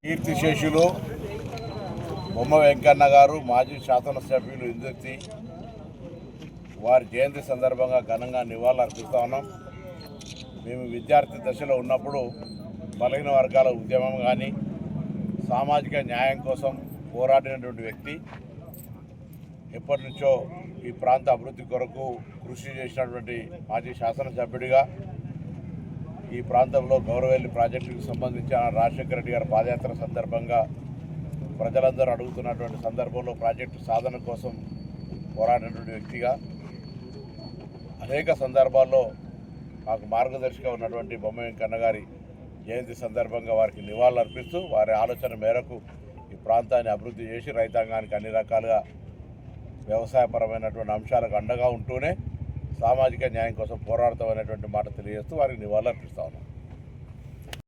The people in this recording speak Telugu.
కీర్తిశేషులు బొమ్మ వెంకన్న గారు మాజీ శాసనసభ్యులు ఇందుర్తి వారి జయంతి సందర్భంగా ఘనంగా నివాళులు అర్పిస్తా ఉన్నాం. మేము విద్యార్థి దశలో ఉన్నప్పుడు బలహీన వర్గాల ఉద్యమం కానీ సామాజిక న్యాయం కోసం పోరాడినటువంటి వ్యక్తి. ఎప్పటి నుంచో ఈ ప్రాంత అభివృద్ధి కొరకు కృషి చేసినటువంటి మాజీ శాసనసభ్యుడిగా ఈ ప్రాంతంలో గౌరవెల్లి ప్రాజెక్టుకు సంబంధించిన రాజశేఖర రెడ్డి గారి పాదయాత్ర సందర్భంగా ప్రజలందరూ అడుగుతున్నటువంటి సందర్భంలో ప్రాజెక్టు సాధన కోసం పోరాడినటువంటి వ్యక్తిగా అనేక సందర్భాల్లో మాకు మార్గదర్శిగా ఉన్నటువంటి బొమ్మ వెంకన్న గారి జయంతి సందర్భంగా వారికి నివాళులు అర్పిస్తూ వారి ఆలోచన మేరకు ఈ ప్రాంతాన్ని అభివృద్ధి చేసి రైతాంగానికి అన్ని రకాలుగా వ్యవసాయపరమైనటువంటి అంశాలకు అండగా ఉంటూనే సామాజిక న్యాయం కోసం పోరాడతామనేటువంటి మాట తెలియజేస్తూ వారికి నివాళులు అర్పిస్తా ఉన్నాం.